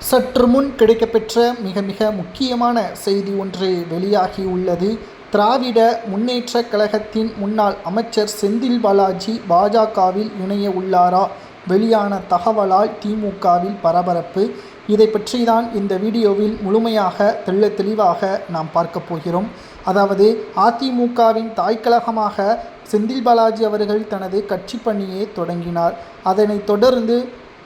சற்று முன் கிடைக்கப்பெற்ற மிக முக்கியமான செய்தி ஒன்று வெளியாகியுள்ளது. திராவிட முன்னேற்றக் கழகத்தின் முன்னாள் அமைச்சர் செந்தில் பாலாஜி பாஜகவில் இணைய உள்ளாரா? வெளியான தகவலால் திமுகவில் பரபரப்பு. இதை பற்றி தான் இந்த வீடியோவில் முழுமையாக தெளிவாக நாம் பார்க்க போகிறோம். அதாவது அதிமுகவின் தாய்க்கழகமாக செந்தில் பாலாஜி அவர்கள் தனது கட்சி பணியை தொடங்கினார். அதனைத் தொடர்ந்து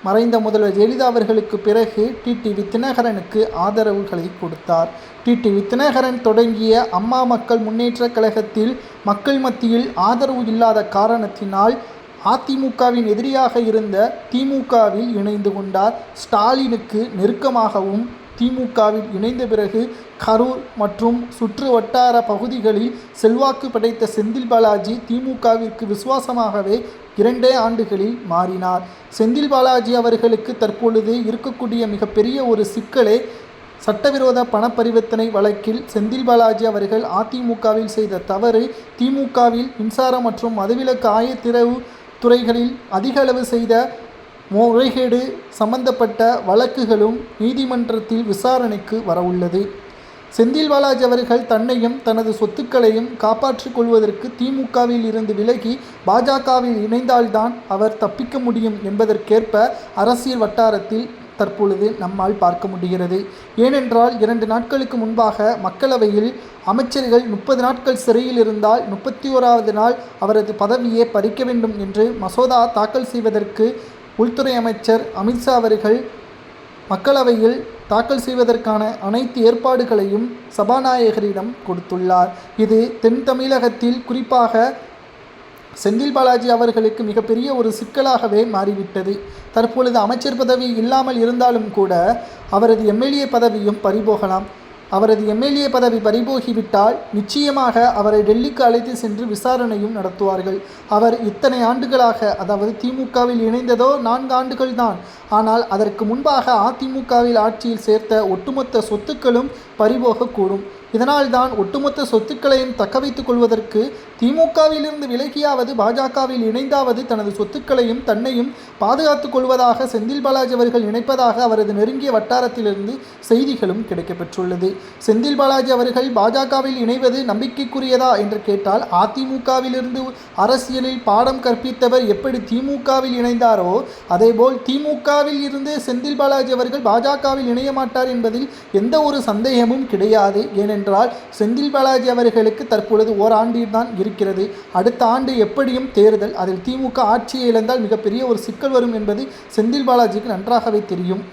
மறைந்த முதல்வர் ஜெயலலிதா அவர்களுக்கு பிறகு டிடிவி தினகரனுக்கு ஆதரவுகளை கொடுத்தார். டிடிவி தினகரன் தொடங்கிய அம்மா மக்கள் முன்னேற்றக் கழகத்தில் மக்கள் மத்தியில் ஆதரவு இல்லாத காரணத்தினால் அதிமுகவின் எதிரியாக இருந்த திமுகவில் இணைந்து கொண்டார். ஸ்டாலினுக்கு நெருக்கமாகவும் திமுகவில் இணைந்த பிறகு கரூர் மற்றும் சுற்று வட்டார பகுதிகளில் செல்வாக்கு படைத்த செந்தில் பாலாஜி திமுகவிற்கு விசுவாசமாகவே 2 ஆண்டுகளில் மாறினார். செந்தில் பாலாஜி அவர்களுக்கு தற்பொழுது இருக்கக்கூடிய மிகப்பெரிய ஒரு சிக்கலே சட்டவிரோத பண பரிவர்த்தனை வழக்கில் செந்தில் பாலாஜி அவர்கள் அதிமுகவில் செய்த தவறு, திமுகவில் மின்சாரம் மற்றும் மதுவிலக்கு ஆயத்திரவு துறைகளில் அதிக அளவு செய்த முறைகேடு சம்பந்தப்பட்ட வழக்குகளும் நீதிமன்றத்தில் விசாரணைக்கு வரவுள்ளது. செந்தில் பாலாஜி அவர்கள் தன்னையும் தனது சொத்துக்களையும் காப்பாற்றிக் கொள்வதற்கு திமுகவில் இருந்து விலகி பாஜகவில் இணைந்தால்தான் அவர் தப்பிக்க முடியும் என்பதற்கேற்ப அரசியல் வட்டாரத்தில் தற்பொழுது நம்மால் பார்க்க முடிகிறது. ஏனென்றால் 2 நாட்களுக்கு முன்பாக மக்களவையில் அமைச்சர்கள் 30 நாட்கள் சிறையில் இருந்தால் 31வது நாள் அவரது பதவியை பறிக்க வேண்டும் என்று மசோதா தாக்கல் செய்வதற்கு உள்துறை அமைச்சர் அமித்ஷா அவர்கள் மக்களவையில் தாக்கல் செய்வதற்கான அனைத்து ஏற்பாடுகளையும் சபாநாயகரிடம் கொடுத்துள்ளார். இது தென் தமிழகத்தில் குறிப்பாக செந்தில் பாலாஜி அவர்களுக்கு மிகப்பெரிய ஒரு சிக்கலாகவே மாறிவிட்டது. தற்பொழுது அமைச்சர் பதவி இல்லாமல் இருந்தாலும் கூட அவரது எம்எல்ஏ பதவியும் பறிபோகலாம். அவரது எம்எல்ஏ பதவி பறிபோகிவிட்டால் நிச்சயமாக அவரை டெல்லிக்கு அழைத்து சென்று விசாரணையும் நடத்துவார்கள். அவர் இத்தனை ஆண்டுகளாக, அதாவது திமுகவில் இணைந்ததோ 4 ஆண்டுகள் தான். ஆனால் அதற்கு முன்பாக அதிமுகவில் ஆட்சியில் சேர்த்த ஒட்டுமொத்த சொத்துக்களும் பறிபோகக்கூடும். இதனால் தான் ஒட்டுமொத்த சொத்துக்களையும் தக்க வைத்துக் கொள்வதற்கு திமுகவிலிருந்து விலகியாவது பாஜகவில் இணைந்தாவது தனது சொத்துக்களையும் தன்னையும் பாதுகாத்துக் கொள்வதாக செந்தில் பாலாஜி அவர்கள் நினைப்பதாக அவரது நெருங்கிய வட்டாரத்திலிருந்து செய்திகளும் கிடைக்கப்பெற்றுள்ளது. செந்தில் பாலாஜி அவர்கள் பாஜகவில் இணைவது நம்பிக்கைக்குரியதா என்று கேட்டால், அதிமுகவிலிருந்து அரசியலில் பாடம் கற்பித்தவர் எப்படி திமுகவில் இணைந்தாரோ அதேபோல் திமுகவில் இருந்து செந்தில் பாலாஜி அவர்கள் பாஜகவில் இணைய மாட்டார் என்பதில் எந்த ஒரு சந்தேகமும் கிடையாது. ஏனென்றால் செந்தில் பாலாஜி அவர்களுக்கு தற்பொழுது ஓராண்டில் தான் இருக்கிறது. அடுத்த ஆண்டு எப்படியும் தேர்தல், அதில் திமுக ஆட்சியை இழந்தால் மிகப்பெரிய ஒரு சிக்கல் வரும் என்பது செந்தில் பாலாஜிக்கு நன்றாகவே தெரியும்.